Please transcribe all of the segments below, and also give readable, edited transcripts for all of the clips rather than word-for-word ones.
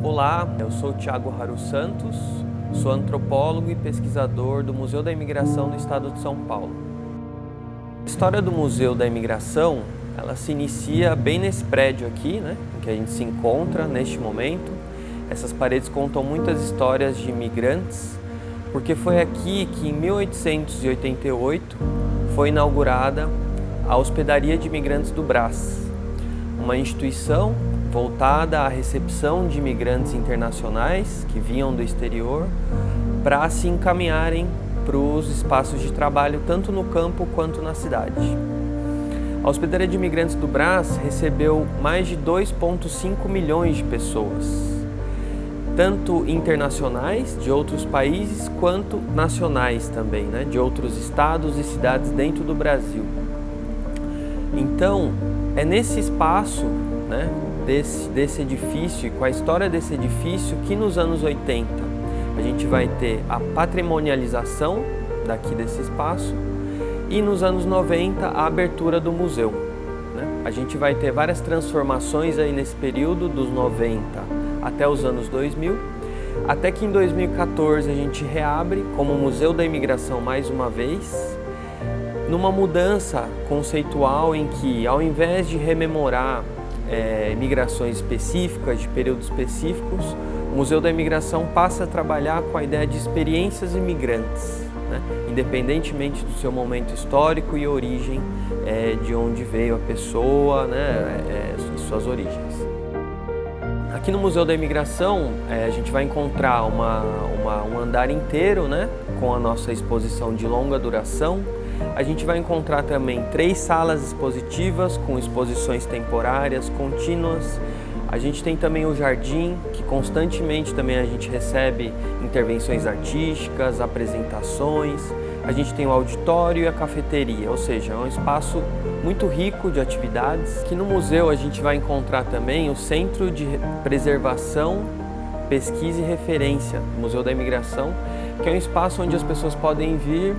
Olá, eu sou o Thiago Haru Santos, sou antropólogo e pesquisador do Museu da Imigração do Estado de São Paulo. A história do Museu da Imigração, ela se inicia bem nesse prédio aqui, em que a gente se encontra neste momento. Essas paredes contam muitas histórias de imigrantes, porque foi aqui que em 1888 foi inaugurada a Hospedaria de Imigrantes do Brás, uma instituição voltada à recepção de imigrantes internacionais que vinham do exterior para se encaminharem para os espaços de trabalho tanto no campo quanto na cidade. A Hospedaria de Imigrantes do Brás recebeu mais de 2,5 milhões de pessoas, tanto internacionais de outros países quanto nacionais também, de outros estados e cidades dentro do Brasil. Então, é nesse espaço, desse edifício e com a história desse edifício que nos anos 80 a gente vai ter a patrimonialização daqui desse espaço e nos anos 90 a abertura do museu. A gente vai ter várias transformações aí nesse período dos 90 até os anos 2000, até que em 2014 a gente reabre como Museu da Imigração mais uma vez, numa mudança conceitual em que, ao invés de rememorar migrações específicas, de períodos específicos, o Museu da Imigração passa a trabalhar com a ideia de experiências imigrantes, independentemente do seu momento histórico e origem, de onde veio a pessoa, e suas origens. Aqui no Museu da Imigração, a gente vai encontrar um andar inteiro, com a nossa exposição de longa duração. A gente vai encontrar também 3 salas expositivas com exposições temporárias, contínuas. A gente tem também o jardim, que constantemente também a gente recebe intervenções artísticas, apresentações. A gente tem o auditório e a cafeteria, ou seja, é um espaço muito rico de atividades. Aqui no museu a gente vai encontrar também o Centro de Preservação, Pesquisa e Referência do Museu da Imigração, que é um espaço onde as pessoas podem vir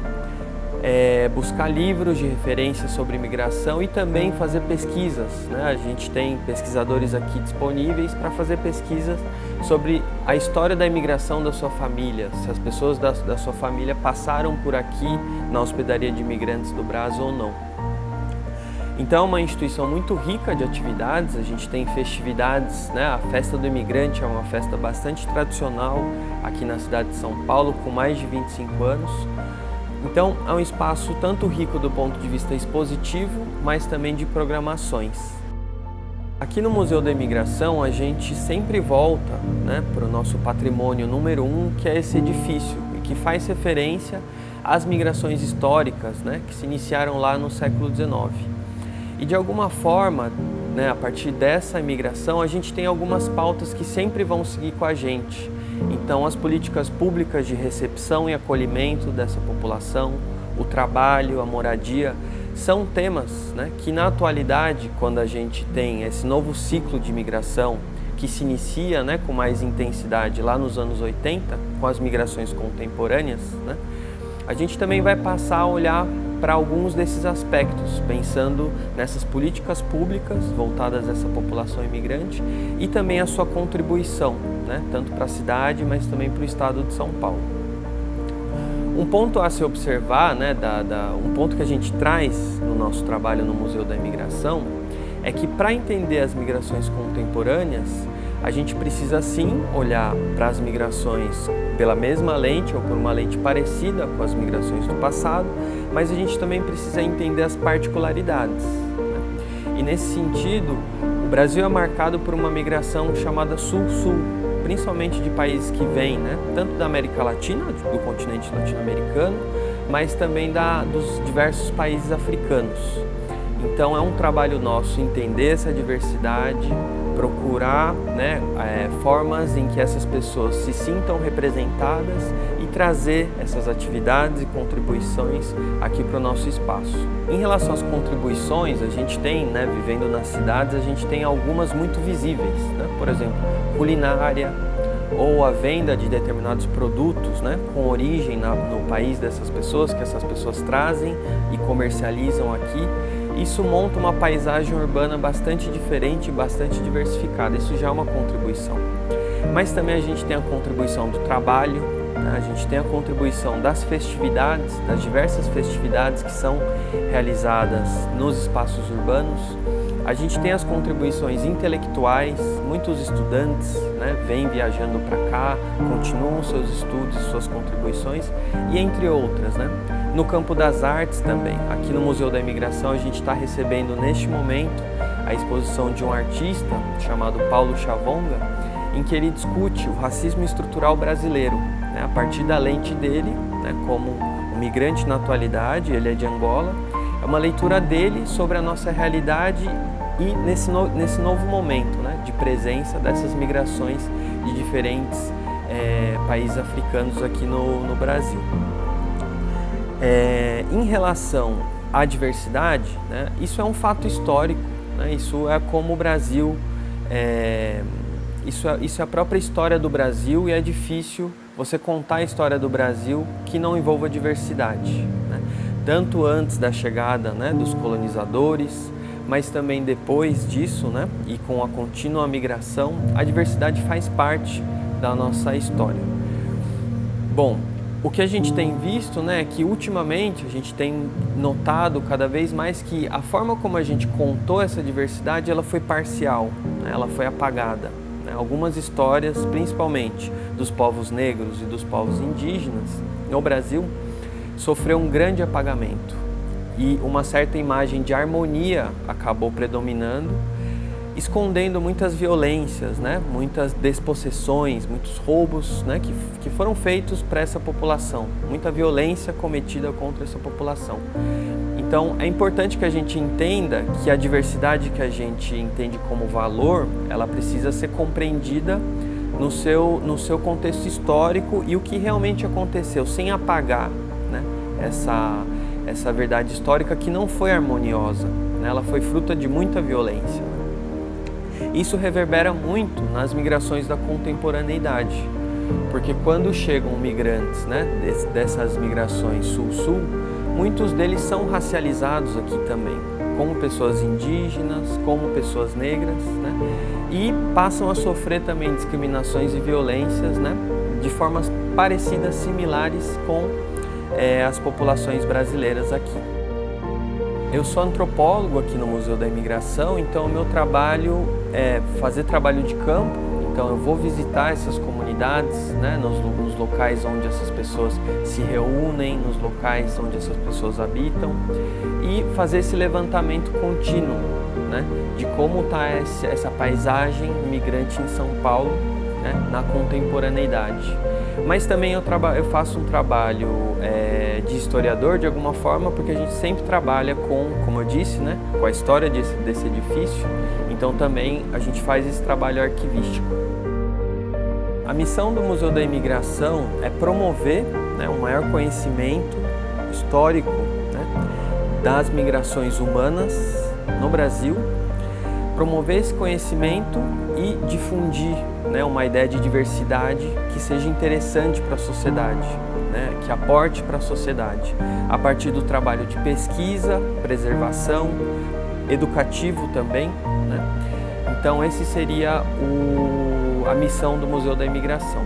buscar livros de referência sobre imigração e também fazer pesquisas. A gente tem pesquisadores aqui disponíveis para fazer pesquisas sobre a história da imigração da sua família, se as pessoas da sua família passaram por aqui na Hospedaria de Imigrantes do Brás ou não. Então é uma instituição muito rica de atividades, a gente tem festividades, a Festa do Imigrante é uma festa bastante tradicional aqui na cidade de São Paulo, com mais de 25 anos. Então, é um espaço tanto rico do ponto de vista expositivo, mas também de programações. Aqui no Museu da Imigração, a gente sempre volta para o nosso patrimônio número 1, que é esse edifício, e que faz referência às migrações históricas, que se iniciaram lá no século XIX. E de alguma forma, a partir dessa imigração, a gente tem algumas pautas que sempre vão seguir com a gente. Então, as políticas públicas de recepção e acolhimento dessa população, o trabalho, a moradia, são temas que na atualidade, quando a gente tem esse novo ciclo de imigração que se inicia com mais intensidade lá nos anos 80, com as migrações contemporâneas, a gente também vai passar a olhar para alguns desses aspectos, pensando nessas políticas públicas voltadas a essa população imigrante e também a sua contribuição, tanto para a cidade, mas também para o estado de São Paulo. Um ponto a se observar, um ponto que a gente traz no nosso trabalho no Museu da Imigração, é que para entender as migrações contemporâneas, a gente precisa sim olhar para as migrações pela mesma lente ou por uma lente parecida com as migrações do passado, mas a gente também precisa entender as particularidades. E nesse sentido, o Brasil é marcado por uma migração chamada Sul-Sul, principalmente de países que vêm, tanto da América Latina, do continente latino-americano, mas também dos diversos países africanos. Então é um trabalho nosso entender essa diversidade, procurar formas em que essas pessoas se sintam representadas e trazer essas atividades e contribuições aqui para o nosso espaço. Em relação às contribuições, a gente tem, vivendo nas cidades, a gente tem algumas muito visíveis, por exemplo, culinária ou a venda de determinados produtos com origem no país dessas pessoas, que essas pessoas trazem e comercializam aqui. Isso monta uma paisagem urbana bastante diferente e bastante diversificada. Isso já é uma contribuição. mas também a gente tem a contribuição do trabalho, né? A gente tem a contribuição das festividades, das diversas festividades que são realizadas nos espaços urbanos. A gente tem as contribuições intelectuais, muitos estudantes, né, vêm viajando para cá, continuam seus estudos, suas contribuições, e entre outras, né. No campo das artes também, aqui no Museu da Imigração a gente está recebendo neste momento a exposição de um artista chamado Paulo Chavonga, em que ele discute o racismo estrutural brasileiro, né, a partir da lente dele, né, como um migrante na atualidade, ele é de Angola. É uma leitura dele sobre a nossa realidade e nesse novo momento, né, de presença dessas migrações de diferentes países africanos aqui no Brasil. Em relação à diversidade, né, isso é um fato histórico, né, isso é como o Brasil, isso é a própria história do Brasil, e é difícil você contar a história do Brasil que não envolva diversidade, né? Tanto antes da chegada, né, dos colonizadores, mas também depois disso, né, e com a contínua migração, a diversidade faz parte da nossa história. Bom, o que a gente tem visto, né, é que ultimamente a gente tem notado cada vez mais que a forma como a gente contou essa diversidade, ela foi parcial, né, ela foi apagada. Né? Algumas histórias, principalmente dos povos negros e dos povos indígenas no Brasil, sofreu um grande apagamento e uma certa imagem de harmonia acabou predominando, escondendo muitas violências, né? Muitas despossessões, muitos roubos, né? que foram feitos para essa população, muita violência cometida contra essa população. Então é importante que a gente entenda que a diversidade que a gente entende como valor, ela precisa ser compreendida no seu contexto histórico e o que realmente aconteceu, sem apagar, né, essa verdade histórica que não foi harmoniosa, né, ela foi fruto de muita violência. Isso reverbera muito nas migrações da contemporaneidade, porque quando chegam migrantes, né, dessas migrações sul-sul, muitos deles são racializados aqui também, como pessoas indígenas, como pessoas negras, né, e passam a sofrer também discriminações e violências, né, de formas parecidas, similares com as populações brasileiras aqui. Eu sou antropólogo aqui no Museu da Imigração, então o meu trabalho é fazer trabalho de campo. Então eu vou visitar essas comunidades, né, nos locais onde essas pessoas se reúnem, nos locais onde essas pessoas habitam, e fazer esse levantamento contínuo, né, de como está essa paisagem migrante em São Paulo, né, na contemporaneidade. Mas também eu faço um trabalho de historiador de alguma forma, porque a gente sempre trabalha como eu disse, né, com a história desse edifício, então também a gente faz esse trabalho arquivístico. A missão do Museu da Imigração é promover, né, um maior conhecimento histórico, né, das migrações humanas no Brasil, promover esse conhecimento e difundir, né, uma ideia de diversidade que seja interessante para a sociedade, né, que aporte para a sociedade, a partir do trabalho de pesquisa, preservação, educativo também, né? Então esse seria a missão do Museu da Imigração.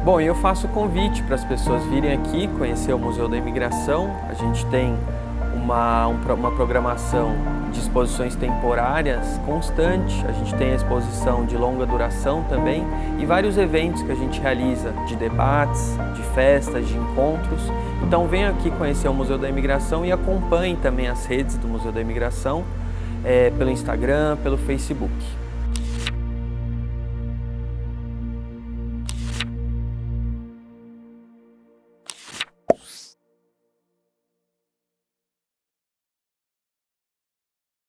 Bom, eu faço o convite para as pessoas virem aqui conhecer o Museu da Imigração. A gente tem uma programação de exposições temporárias constante, a gente tem a exposição de longa duração também e vários eventos que a gente realiza de debates, de festas, de encontros. Então venha aqui conhecer o Museu da Imigração e acompanhe também as redes do Museu da Imigração pelo Instagram, pelo Facebook.